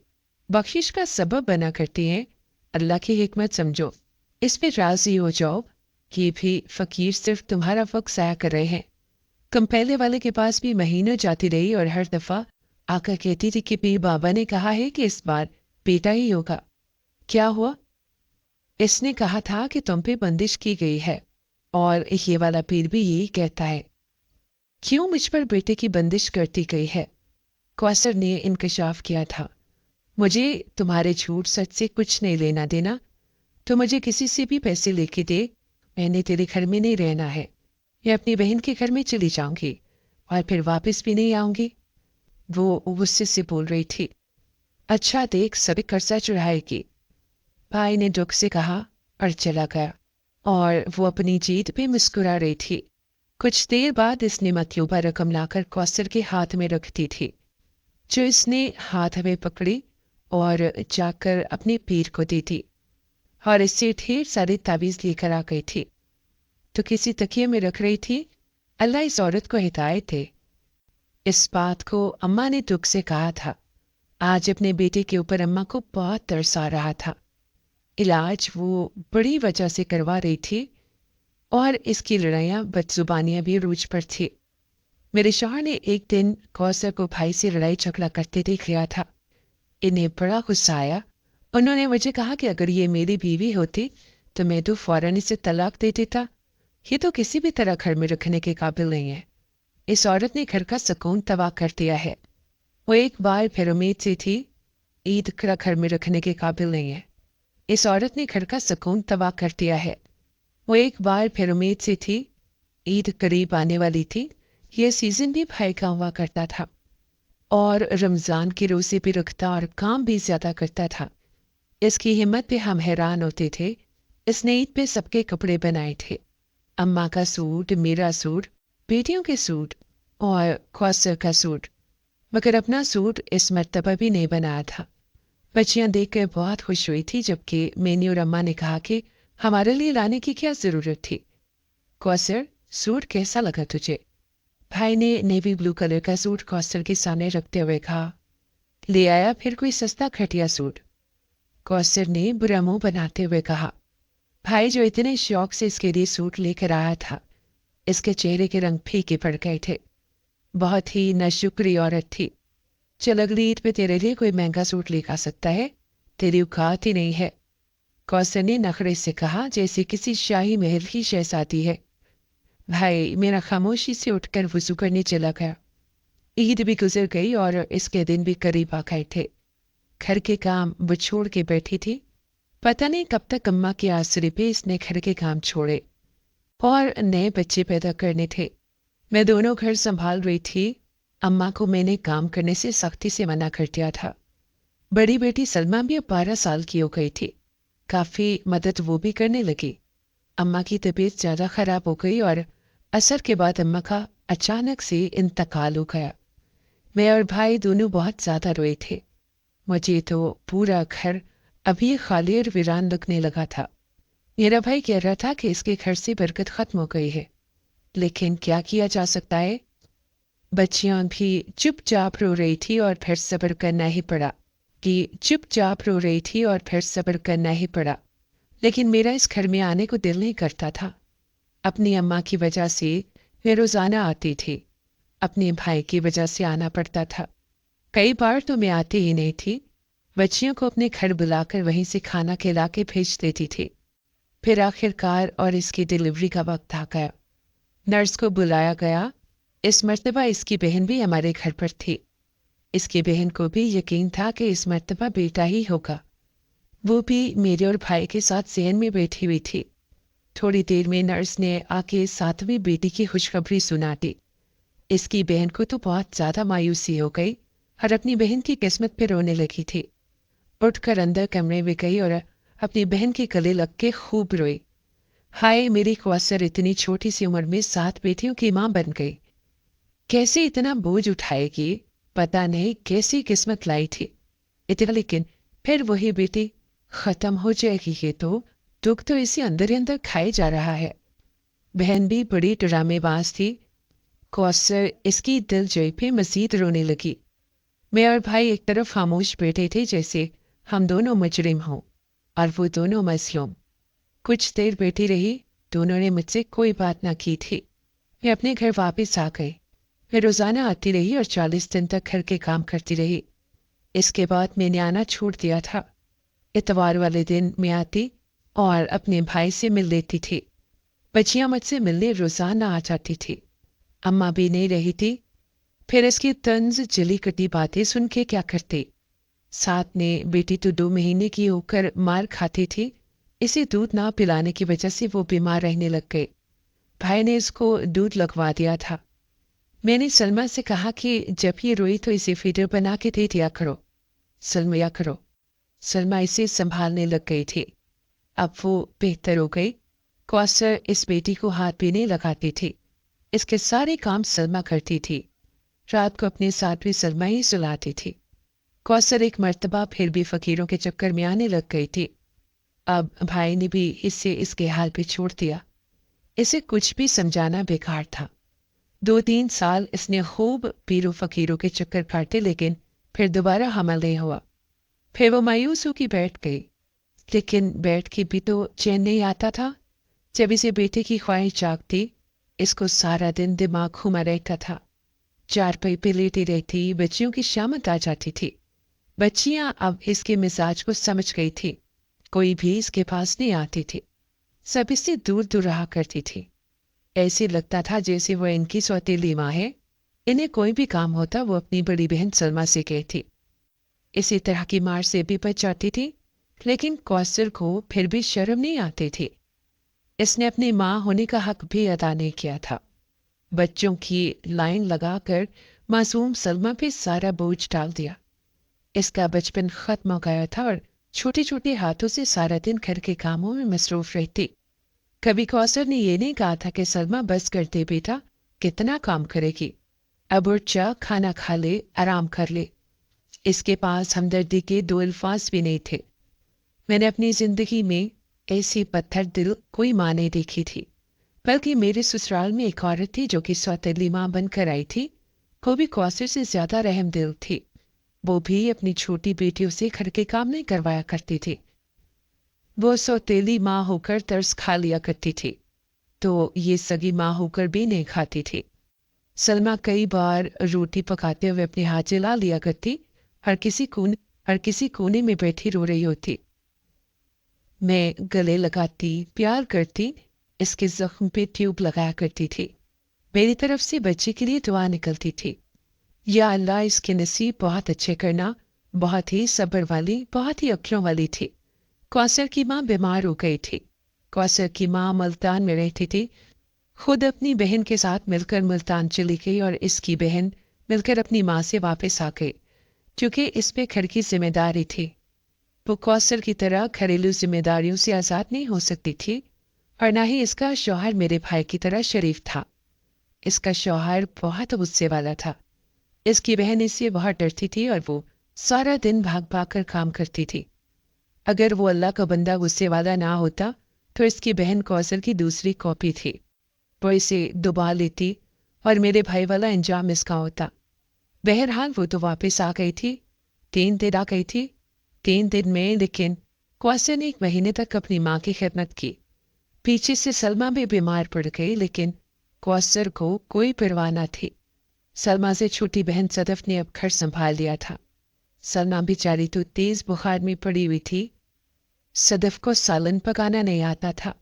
बख्शिश का सबब बना करती हैं। अल्लाह की हिकमत समझो, इस पे राजी हो जाओ। ये भी फकीर सिर्फ तुम्हारा वक्त ज़ाया कर रहे हैं। तुम पहले वाले के पास भी महीनों जाती रही और हर दफा आकर कहती थी कि पीर बाबा ने कहा है कि इस बार बेटा ही होगा। क्या हुआ? इसने कहा था कि तुम पे बंदिश की गई है, और ये वाला पीर भी यही कहता है। क्यों मुझ पर बेटे की बंदिश करती गई है? कौसर ने इंकशाफ किया था। मुझे तुम्हारे झूठ सच से कुछ नहीं लेना देना। तो मुझे किसी से भी पैसे लेके दे, मैंने तेरे घर में नहीं रहना है। मैं अपनी बहन के घर में चली जाऊंगी और फिर वापस भी नहीं आऊंगी। वो गुस्से से बोल रही थी। अच्छा देख, सभी कर्जा चढ़ाएगी, भाई ने दुख से कहा और चला गया। और वो अपनी जीत पे मुस्कुरा रही थी। कुछ देर बाद इसने मतलूबा रकम लाकर कौसर के हाथ में रख दी थी, जो इसने हाथ में पकड़ी और जाकर अपने पीर को दी थी, और इससे ढेर सारी ताबीज लेकर आ गई थी। तो किसी तकिए में रख रही थी। अल्लाह इस औरत को हिदायत है। इस बात को अम्मा ने दुख से कहा था। आज अपने बेटे के ऊपर अम्मा को बहुत तरस आ रहा था। इलाज वो बड़ी वजह से करवा रही थी, और इसकी लड़ाइयाँ बदजुबानियाँ भी रूज पर थी। मेरे शौहर ने एक दिन कौसर को भाई से लड़ाई झगड़ा करते देख लिया था। इन्हें बड़ा गुस्सा आया। उन्होंने मुझे कहा कि अगर ये मेरी बीवी होती तो मैं तो फौरन इसे तलाक दे देता। ये तो किसी भी तरह घर में रखने के काबिल नहीं है। इस औरत ने घर का सुकून तबाह कर दिया है। वो एक बार फिर उम्मीद से थी, ईद का घर में रखने के काबिल नहीं है। इस औरत ने घर का सुकून तबाह कर दिया है। वो एक बार फिर उम्मीद से थी, ईद करीब आने वाली थी। यह सीजन भी भाई का हुआ करता था, और रमज़ान के रोज़े भी रखता और काम भी ज़्यादा करता था। इसकी हिम्मत पे हम हैरान होते थे। इसने ईद पे सबके कपड़े बनाए थे, अम्मा का सूट, मेरा सूट, बेटियों के सूट और कौसर का सूट, मगर अपना सूट इस मर्तबा भी नहीं बनाया था। बच्चियां देखकर बहुत खुश हुई थी, जबकि मैंने और अम्मा ने कहा कि हमारे लिए लाने की क्या ज़रूरत थी। कौसर, सूट कैसा लगा तुझे? भाई ने नेवी ब्लू कलर का सूट कौसर के सामने रखते हुए कहा। ले आया फिर कोई सस्ता घटिया सूट? कौसर ने बुरा मुंह बनाते हुए कहा। भाई जो इतने शौक से इसके लिए सूट लेकर आया था, इसके चेहरे के रंग फीके पड़ गए थे। बहुत ही नाशुक्री औरत थी। चल अगली ईद पे तेरे लिए कोई महंगा सूट लेकर आ सकता है, तेरी औकात ही नहीं है। कौसर ने नखरे से कहा जैसे किसी शाही महल की शहजादी है। भाई मेरा खामोशी से उठकर वुजू करने चला गया। ईद भी गुजर गई और इसके दिन भी करीब आ गए थे। घर के काम वो छोड़ के बैठी थी। पता नहीं कब तक अम्मा के आसरे पे इसने घर के काम छोड़े और नए बच्चे पैदा करने थे। मैं दोनों घर संभाल रही थी। अम्मा को मैंने काम करने से सख्ती से मना कर दिया था। बड़ी बेटी सलमा भी अब 12 साल की हो गई थी। काफी मदद वो भी करने लगी। अम्मा की तबीयत ज्यादा खराब हो गई और असर के बाद अम्मा का अचानक से इंतकाल हो गया। मैं और भाई दोनों बहुत ज्यादा रोए थे। मुझे तो पूरा घर अभी खाली और वीरान लगने लगा था। मेरा भाई कह रहा था कि इसके घर से बरकत खत्म हो गई है, लेकिन क्या किया जा सकता है। बच्चियां भी चुपचाप रो रही थी और फिर सब्र करना ही पड़ा लेकिन मेरा इस घर में आने को दिल नहीं करता था। अपनी अम्मा की वजह से मैं रोजाना आती थी। अपने भाई की वजह से आना पड़ता था। कई बार तो मैं आती ही नहीं थी। बच्चियों को अपने घर बुलाकर वहीं से खाना खिला के भेज देती थी। फिर आखिरकार और इसकी डिलीवरी का वक्त आ गया। नर्स को बुलाया गया। इस मर्तबा इसकी बहन भी हमारे घर पर थी। इसकी बहन को भी यकीन था कि इस मर्तबा बेटा ही होगा। वो भी मेरे और भाई के साथ ज़हन में बैठी हुई थी। थोड़ी देर में नर्स ने आके सातवीं बेटी की खुशखबरी सुना दी। इसकी बहन को तो बहुत ज़्यादा मायूसी हो गई और अपनी बहन की किस्मत पे रोने लगी थी। उठकर अंदर कमरे में गई और अपनी बहन के गले लग के खूब रोई। हाय मेरी कौसर इतनी छोटी सी उम्र में 7 बेटियों की माँ बन गई। कैसे इतना बोझ उठाएगी, पता नहीं कैसी किस्मत लाई थी। इतना लेकिन फिर वही बेटी खत्म हो जाएगी। ये तो दुख तो इसी अंदर ही अंदर खाए जा रहा है। बहन भी बड़ी ड्रामेबाज थी। कौसर इसकी दिल जोई पे मजीद रोने लगी। मैं और भाई एक तरफ खामोश बैठे थे जैसे हम दोनों मुजरिम हों और वो दोनों मजलूम। कुछ देर बैठी रही। दोनों ने मुझसे कोई बात ना की थी। मैं अपने घर वापस आ गई। मैं रोजाना आती रही और 40 दिन तक घर के काम करती रही। इसके बाद मैंने आना छोड़ दिया था। इतवार वाले दिन मैं आती और अपने भाई से मिल लेती थी। बच्चियां मुझसे मिलने रोजाना आ जाती थी। अम्मा भी नहीं रही थी। फिर इसकी तंज जली कटी बातें सुन के क्या करती। साथ ने बेटी तो 2 महीने की होकर मार खाती थी। इसे दूध ना पिलाने की वजह से वो बीमार रहने लग गई। भाई ने इसको दूध लगवा दिया था। मैंने सलमा से कहा कि जब ये रोई तो इसे फीडर बना के दे दिया करो। सलमा इसे संभालने लग गई थी। अब वो बेहतर हो गई। कौसर इस बेटी को हाथ भी नहीं लगाती थी। इसके सारे काम सलमा करती थी। रात को अपने साथ भी सलमा ही सुलाती थी। कौसर एक मर्तबा फिर भी फकीरों के चक्कर में आने लग गई थी। अब भाई ने भी इसे इसके हाल पे छोड़ दिया। इसे कुछ भी समझाना बेकार था। 2-3 साल इसने खूब पीरों फकीरों के चक्कर काटे, लेकिन फिर दोबारा हमल नहीं हुआ। फिर वो मायूस होकर बैठ गई। लेकिन बैठ के भी तो चैन नहीं आता था। जब इसे बेटे की ख्वाहिश जागती, इसको सारा दिन दिमाग घुमा रहता था। चारपाई पे लेटी रहती। बच्चियों की शामत आ जाती थी। बच्चियां अब इसके मिजाज को समझ गई थी। कोई भी इसके पास नहीं आती थी। सब इससे दूर दूर रहा करती थी। ऐसे लगता था जैसे वो इनकी सौतेली माँ है। इन्हें कोई भी काम होता वो अपनी बड़ी बहन सलमा से कहती। इसी तरह की मार से भी बच जाती थी। लेकिन कौसर को फिर भी शर्म नहीं आती थी। इसने अपनी माँ होने का हक भी अदा नहीं किया था। बच्चों की लाइन लगाकर मासूम सलमा पे सारा बोझ डाल दिया। इसका बचपन खत्म हो गया था और छोटे छोटे हाथों से सारा दिन घर के कामों में मसरूफ रहती। कभी कौसर ने ये नहीं कहा था कि सलमा बस कर दे बेटा, कितना काम करेगी। अब उठ जा, खाना खा ले, आराम कर ले। इसके पास हमदर्दी के 2 अल्फाज भी नहीं थे। मैंने अपनी जिंदगी में ऐसी पत्थर दिल कोई माँ नहीं देखी थी। बल्कि मेरे ससुराल में एक औरत थी जो कि सौतेली माँ बनकर आई थी। वो भी कौसर से ज्यादा रहमदिल थी। वो भी अपनी छोटी बेटियों से घर के काम नहीं करवाया करती थी। वो सौतेली माँ होकर तरस खा लिया करती थी, तो ये सगी माँ होकर भी नहीं खाती थी। सलमा कई बार रोटी पकाते हुए अपने हाथ जला लिया करती। हर किसी कोने में बैठी रो रही होती। मैं गले लगाती, प्यार करती, इसके जख्म पे ट्यूब लगाया करती थी। मेरी तरफ से बच्चे के लिए दुआ निकलती थी, या अल्लाह इसके नसीब बहुत अच्छे करना। बहुत ही सब्र वाली, बहुत ही अक्लों वाली थी। कौसर की माँ बीमार हो गई थी। कौसर की माँ मुल्तान में रहती थी। खुद अपनी बहन के साथ मिलकर मुल्तान चली गई और इसकी बहन मिलकर अपनी माँ से वापस आ गई, क्योंकि इस पे घर की जिम्मेदारी थी। वो कौसर की तरह घरेलू जिम्मेदारियों से आज़ाद नहीं हो सकती थी, और न ही इसका शौहर मेरे भाई की तरह शरीफ था। इसका शौहर बहुत गुस्से वाला था। इसकी बहन इससे बहुत डरती थी और वो सारा दिन भाग भाग कर काम करती थी। अगर वो अल्लाह का बंदा गुस्से वाला ना होता तो इसकी बहन कौसर की दूसरी कॉपी थी। वो इसे डुबा लेती और मेरे भाई वाला अंजाम इसका होता। बहरहाल वो तो वापस आ गई थी। 3 दिन आ गई थी। 3 दिन में लेकिन कौसर ने 1 महीने तक अपनी माँ की खिदमत की। पीछे से सलमा भी बीमार पड़ गई, लेकिन कौसर को कोई परवाह न थी। सलमा से छोटी बहन सदफ ने अब घर संभाल लिया था। सलमा बेचारी तो तेज बुखार में पड़ी हुई थी। सदफ को सालन पकाना नहीं आता था।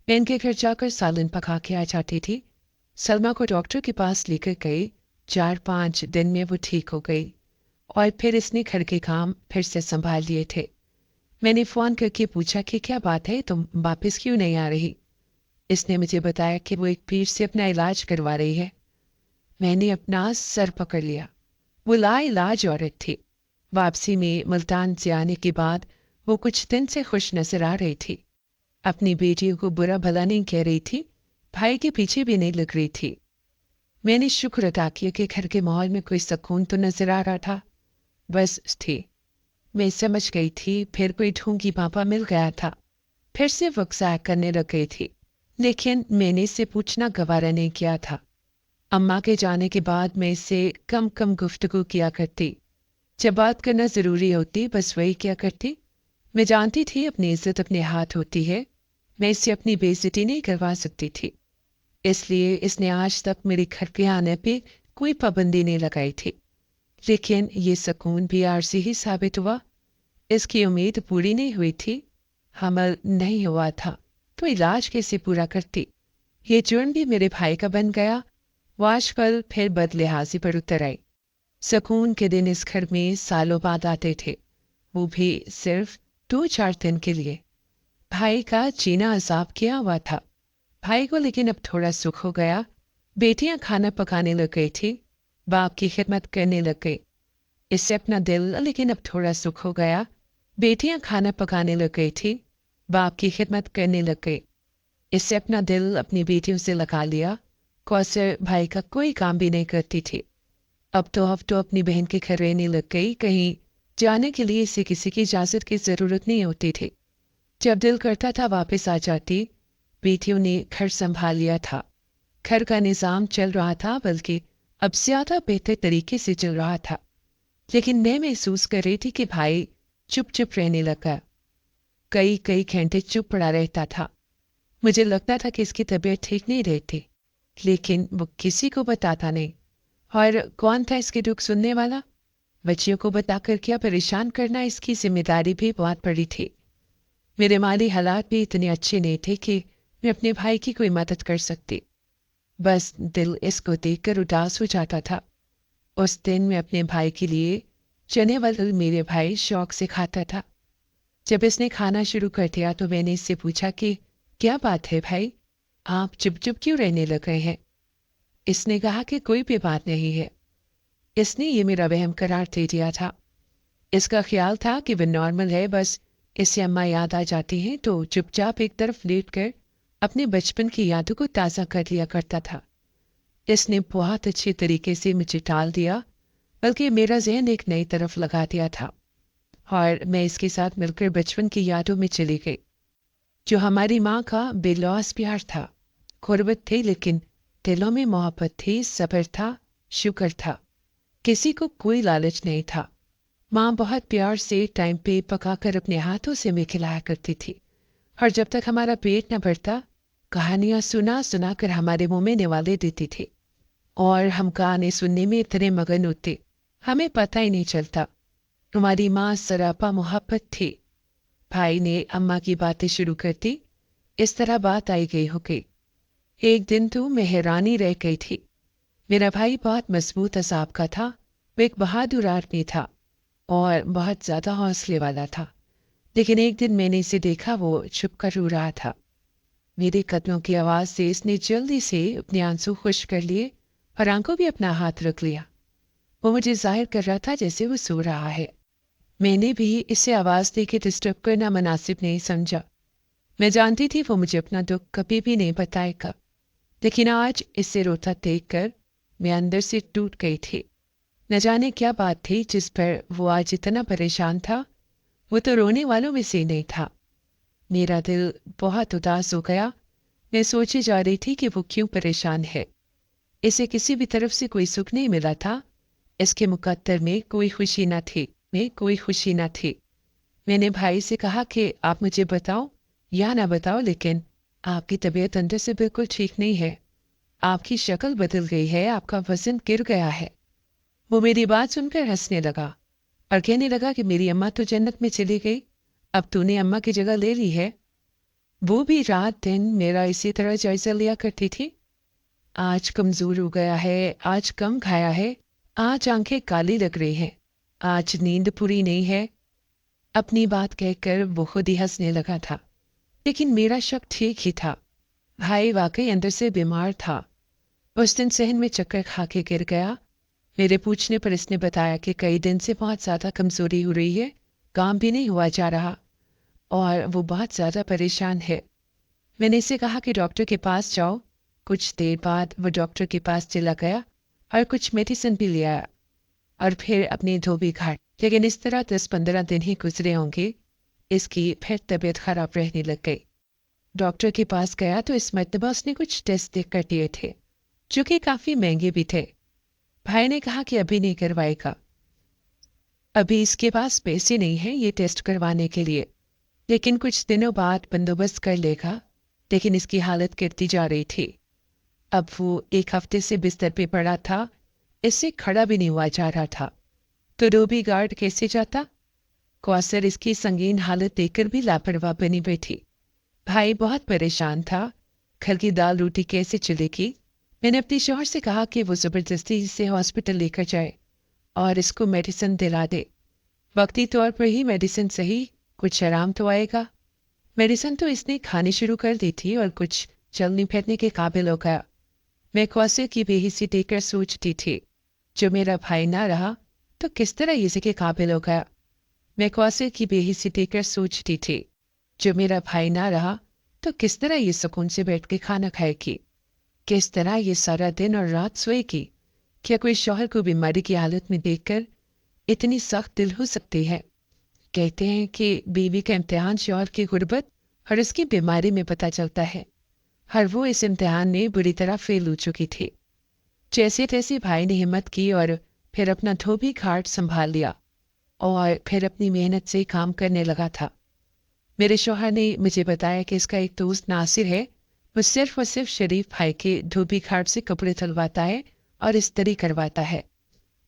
मैं इनके घर जाकर सालन पका के आ जाती थी। सलमा को डॉक्टर के पास लेकर गई। 4-5 दिन में वो ठीक हो गई और फिर इसने घर के काम फिर से संभाल लिए थे। मैंने फ़ोन करके पूछा कि क्या बात है, तुम वापस क्यों नहीं आ रही? इसने मुझे बताया कि वो एक पीर से अपना इलाज करवा रही है। मैंने अपना सर पकड़ लिया। वो लाइलाज औरत थी। वापसी में मुल्तान से आने के बाद वो कुछ दिन से खुश नजर आ रही थी। अपनी बेटियों को बुरा भला नहीं कह रही थी, भाई के पीछे भी नहीं लग रही थी। मैंने शुक्र अदा किया कि घर के माहौल में कोई सुकून तो नजर आ रहा था। बस थी। मैं समझ गई थी फिर कोई ढूंगी पापा मिल गया था। फिर से वक्सा करने लग गई थी, लेकिन मैंने इससे पूछना गवारा नहीं किया था। अम्मा के जाने के बाद मैं इससे कम कम गुफ्तगू किया करती। जब बात करना ज़रूरी होती बस वही किया करती। मैं जानती थी अपनी इज्जत अपने हाथ होती है। मैं इससे अपनी बेइज्जती नहीं करवा सकती थी। इसलिए इसने आज तक मेरे घर के आने पे कोई पाबंदी नहीं लगाई थी। लेकिन ये सुकून भी आरजी ही साबित हुआ। इसकी उम्मीद पूरी नहीं हुई थी। हमल नहीं हुआ था तो इलाज कैसे पूरा करती? ये जुर्म भी मेरे भाई का बन गया। वो आजकल फिर बदलिहाजी पर उतर आई। सुकून के दिन इस घर में सालों बाद आते थे, वो भी सिर्फ 2-4 दिन के लिए। भाई का जीना अजाब किया हुआ था। भाई को लेकिन अब थोड़ा सुख हो गया। बेटियां खाना पकाने लग गई थी, बाप की खिदमत करने लग गई। इससे अपना दिल लेकिन अब थोड़ा सुख हो गया। बेटियां खाना पकाने लग गई थी, बाप की खिदमत करने लग गई। इससे अपना दिल अपनी बेटियों से लगा लिया। कौसर भाई का कोई काम भी नहीं करती थी। अब तो अपनी बहन के घर रहने लग गई। कहीं जाने के लिए इसे किसी की इजाज़त की ज़रूरत नहीं होती थी। जब दिल करता था वापस आ जाती। बेटियों ने घर संभाल लिया था। घर का निज़ाम चल रहा था, बल्कि अब ज़्यादा बेहतर तरीके से चल रहा था। लेकिन मैं महसूस कर रही थी कि भाई चुप चुप रहने लगा। कई कई घंटे चुप पड़ा रहता था। मुझे लगता था कि इसकी तबीयत ठीक नहीं रहती, लेकिन वो किसी को बताता नहीं। और कौन था इसके दुख सुनने वाला? बच्चियों को बताकर क्या परेशान करना इसकी जिम्मेदारी भी बहुत बड़ी थी। मेरे माली हालात भी इतने अच्छे नहीं थे कि मैं अपने भाई की कोई मदद कर सकती। बस दिल इसको देखकर उदास हो जाता था। उस दिन मैं अपने भाई के लिए चने वाले मेरे भाई शौक से खाता था। जब इसने खाना शुरू कर दिया तो मैंने इससे पूछा कि क्या बात है भाई, आप चुप चुप क्यों रहने लग गए हैं? इसने कहा कि कोई भी बात नहीं है। इसने ये मेरा वहम करार दे दिया था। इसका ख्याल था कि वह नॉर्मल है, बस इससे अम्मा याद आ जाती हैं तो चुपचाप एक तरफ लेट कर अपने बचपन की यादों को ताज़ा कर लिया करता था। इसने बहुत अच्छे तरीके से मुझे टाल दिया, बल्कि मेरा जहन एक नई तरफ लगा दिया था और मैं इसके साथ मिलकर बचपन की यादों में चली गई, जो हमारी माँ का बेलौस प्यार था। गुर्बत थी लेकिन दिलों में मोहब्बत थी, सब्र था, शुक्र था। किसी को कोई लालच नहीं था। माँ बहुत प्यार से टाइम पे पकाकर अपने हाथों से हमें खिलाया करती थी, और जब तक हमारा पेट न भरता कहानियाँ सुना सुना कर हमारे मुंह में निवाले देती थी। और हम कहानी सुनने में इतने मगन होते हमें पता ही नहीं चलता। हमारी माँ सरापा मोहब्बत थी। भाई ने अम्मा की बातें शुरू कर दी। इस तरह बात आई गई हो गई। एक दिन तो मैं हैरानी रह गई थी। मेरा भाई बहुत मजबूत असाब का था। वो एक बहादुर आदमी था और बहुत ज्यादा हौसले वाला था। लेकिन एक दिन मैंने इसे देखा, वो छुप कर रो रहा था। मेरे कदमों की आवाज से इसने जल्दी से अपने आंसू खुश कर लिए और आंखों भी अपना हाथ रख लिया। वो मुझे जाहिर कर रहा था जैसे वो सो रहा है। मैंने भी इसे आवाज दे के डिस्टर्ब करना मुनासिब नहीं समझा। मैं जानती थी वो मुझे अपना दुख कभी भी नहीं बताएगा। लेकिन आज इसे रोता देखकर मैं अंदर से टूट गई थी। न जाने क्या बात थी जिस पर वो आज इतना परेशान था। वो तो रोने वालों में से नहीं था। मेरा दिल बहुत उदास हो गया। मैं सोचे जा रही थी कि वो क्यों परेशान है। इसे किसी भी तरफ से कोई सुख नहीं मिला था। इसके मुकद्दर में कोई खुशी न थी, में कोई खुशी न थी। मैंने भाई से कहा कि आप मुझे बताओ या ना बताओ, लेकिन आपकी तबीयत अंदर से बिल्कुल ठीक नहीं है। आपकी शक्ल बदल गई है, आपका वजन गिर गया है। वो मेरी बात सुनकर हंसने लगा और कहने लगा कि मेरी अम्मा तो जन्नत में चली गई, अब तूने अम्मा की जगह ले ली है। वो भी रात दिन मेरा इसी तरह जायजा लिया करती थी। आज कमजोर हो गया है, आज कम खाया है, आज आंखें काली लग रही हैं, आज नींद पूरी नहीं है। अपनी बात कहकर वो खुद ही हंसने लगा था। लेकिन मेरा शक ठीक ही था। भाई वाकई अंदर से बीमार था। उस दिन सहन में चक्कर खा के गिर गया। मेरे पूछने पर इसने बताया कि कई दिन से बहुत ज्यादा कमजोरी हो रही है, काम भी नहीं हुआ जा रहा और वो बहुत ज्यादा परेशान है। मैंने इसे कहा कि डॉक्टर के पास जाओ। कुछ देर बाद वो डॉक्टर के पास चला गया और कुछ मेडिसिन भी ले आया और फिर अपनी धोबी घाट। लेकिन इस तरह 10-15 दिन ही गुजरे होंगे, इसकी फिर तबीयत खराब रहने लग गई। डॉक्टर के पास गया तो इस मरतबा उसने कुछ टेस्ट देख कर दिए थे, जो कि काफी महंगे भी थे। भाई ने कहा कि अभी नहीं करवाएगा, अभी इसके पास पैसे नहीं है ये टेस्ट करवाने के लिए, लेकिन कुछ दिनों बाद बंदोबस्त कर लेगा। लेकिन इसकी हालत गिरती जा रही थी। अब वो 1 हफ्ते से बिस्तर पे पड़ा था, इससे खड़ा भी नहीं हुआ जा रहा था। तो डोबी गार्ड कैसे जाता? कौसर इसकी संगीन हालत देखकर भी लापरवाह बनी बैठी। भाई बहुत परेशान था। घर की दाल रोटी कैसे चलेगी? मैंने अपने शौहर से कहा कि वो जबरदस्ती इसे हॉस्पिटल लेकर जाए और इसको मेडिसिन दिला दे। वक्ती तौर पर ही मेडिसिन सही, कुछ आराम तो आएगा। मेडिसिन तो इसने खानी शुरू कर दी थी और कुछ चलने फिरने के काबिल हो गया। मैं कौसर की बेहिसी देखकर सोचती थी, जो मेरा भाई ना रहा तो किस तरह इसी के काबिल हो गया। मैं कौसर की बेहिसी देखकर सोचती थी, जो मेरा भाई ना रहा तो किस तरह ये सुकून से बैठ के खाना खाएगी, किस तरह ये सारा दिन और रात सोएगी। क्या कोई शौहर को बीमारी की हालत में देखकर इतनी सख्त दिल हो सकती है? कहते हैं कि बीवी का इम्तिहान शौहर की गुर्बत और उसकी बीमारी में पता चलता है। हर वो इस इम्तिहान में बुरी तरह फेल हो चुकी थी। जैसे तैसे भाई ने हिम्मत की और फिर अपना धोबी घाट संभाल लिया और फिर अपनी मेहनत से काम करने लगा था। मेरे शौहर ने मुझे बताया कि इसका एक दोस्त नासिर है, वो सिर्फ और सिर्फ शरीफ भाई के धोबी घाट से कपड़े धुलवाता है और इस्त्री करवाता है।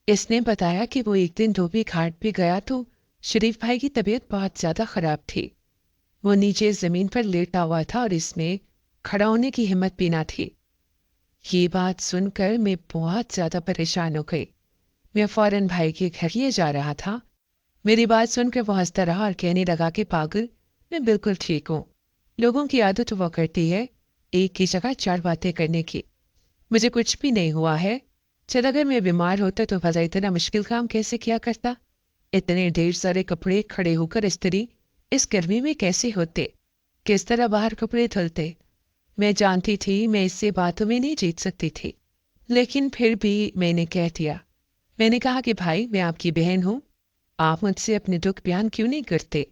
इसने बताया कि वो एक दिन धोबी घाट पे गया तो शरीफ भाई की तबीयत बहुत ज्यादा खराब थी। वो नीचे जमीन पर लेटा हुआ था और इसमें खड़ा होने की हिम्मत भी ना थी। ये बात सुनकर मैं बहुत ज्यादा परेशान हो गई। मैं फौरन भाई के घर ही जा रहा था। मेरी बात सुनकर वो हंसता रहा और कहने लगा कि पागल, मैं बिल्कुल ठीक हूँ। लोगों की आदत वो करती है एक की जगह 4 बातें करने की। मुझे कुछ भी नहीं हुआ है। चल अगर मैं बीमार होता तो भला इतना मुश्किल काम कैसे किया करता? इतने ढेर सारे कपड़े खड़े होकर इस्त्री इस गर्मी में कैसे होते? किस तरह बाहर कपड़े धुलते? मैं जानती थी मैं इससे बातों में नहीं जीत सकती थी, लेकिन फिर भी मैंने कह दिया। मैंने कहा कि भाई, मैं आपकी बहन हूँ, आप मुझसे अपने दुख बयान क्यों नहीं करते?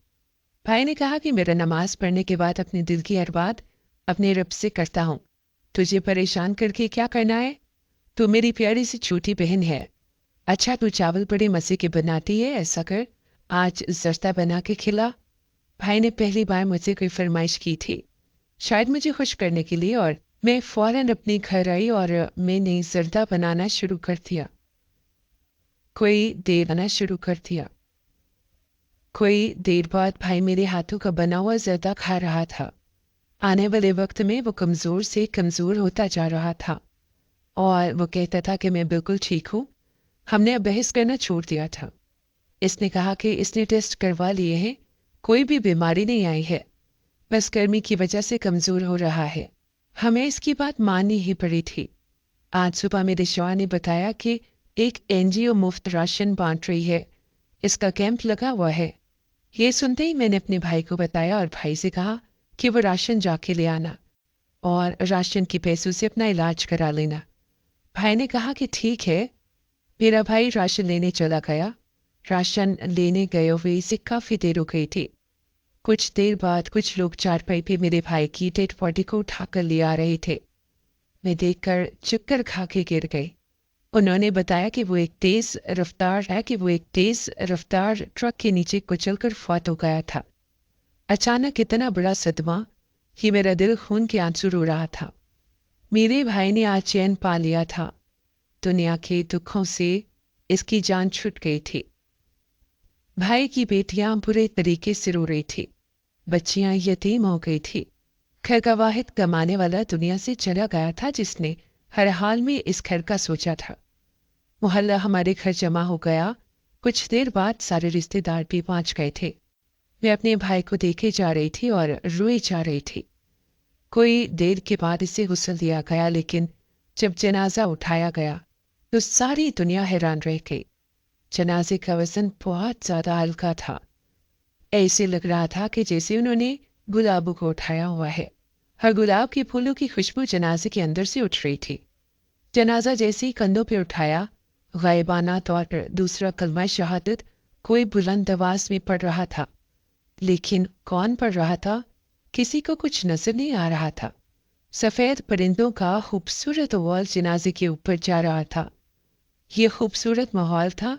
भाई ने कहा कि मेरा नमाज पढ़ने के बाद अपने दिल की हर बात अपने रब से करता हूँ। तुझे परेशान करके क्या करना है? तू मेरी प्यारी सी छोटी बहन है। अच्छा, तू चावल बड़े मजे के बनाती है, ऐसा कर आज जर्दा बना के खिला। भाई ने पहली बार मुझसे कोई फरमाइश की थी, शायद मुझे खुश करने के लिए, और मैं फौरन अपने घर आई और मैंने जर्दा बनाना शुरू कर दिया। कोई देर बाद भाई मेरे हाथों का बना हुआ जर्दा खा रहा था। आने वाले वक्त में वो कमज़ोर से कमज़ोर होता जा रहा था और वो कहता था कि मैं बिल्कुल ठीक हूँ। हमने अब बहस करना छोड़ दिया था। इसने कहा कि इसने टेस्ट करवा लिए हैं, कोई भी बीमारी नहीं आई है, बस गर्मी की वजह से कमज़ोर हो रहा है। हमें इसकी बात माननी ही पड़ी थी। आज सुबह मेरे शौहर ने बताया कि एक एनजीओ मुफ्त राशन बांट रही है, इसका कैंप लगा हुआ है। ये सुनते ही मैंने अपने भाई को बताया और भाई से कहा कि वो राशन जाके ले आना और राशन के पैसों से अपना इलाज करा लेना। भाई ने कहा कि ठीक है। मेरा भाई राशन लेने चला गया। राशन लेने गए हुए से काफ़ी देर हो गई थी। कुछ देर बाद कुछ लोग चारपाई पे मेरे भाई की डेड बॉडी को उठाकर ले आ रहे थे। मैं देखकर चक्कर खा के गिर गई। उन्होंने बताया कि वो एक तेज रफ्तार ट्रक के नीचे कुचलकर फौत हो गया था। अचानक इतना बड़ा सदमा कि मेरा दिल खून के आंसू रो रहा था। मेरे भाई ने आज चैन पा लिया था। दुनिया के दुखों से इसकी जान छूट गई थी। भाई की बेटियां बुरे तरीके से रो रही थी। बच्चियां यतीम हो गई थी। घर का वाहिद कमाने वाला दुनिया से चला गया था, जिसने हर हाल में इस घर का सोचा था। मोहल्ला हमारे घर जमा हो गया। कुछ देर बाद सारे रिश्तेदार भी पहुंच गए थे। मैं अपने भाई को देखे जा रही थी और रोई जा रही थी। कोई देर के बाद इसे गुस्ल दिया गया, लेकिन जब जनाजा उठाया गया तो सारी दुनिया हैरान रह गई। जनाजे का वजन बहुत ज्यादा हल्का था। ऐसे लग रहा था कि जैसे उन्होंने गुलाबों को उठाया हुआ है। हर गुलाब के फूलों की खुशबू जनाजे के अंदर से उठ रही थी। जनाजा जैसे ही कंधों पर उठाया, गायबाना तौर पर दूसरा कलमा शहादत कोई बुलंद आवाज में पढ़ रहा था। लेकिन कौन पढ़ रहा था, किसी को कुछ नजर नहीं आ रहा था। सफेद परिंदों का खूबसूरत वॉल जनाजे के ऊपर जा रहा था। यह खूबसूरत माहौल था।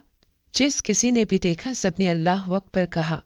जिस किसी ने भी देखा सबने अल्लाह अकबर कहा।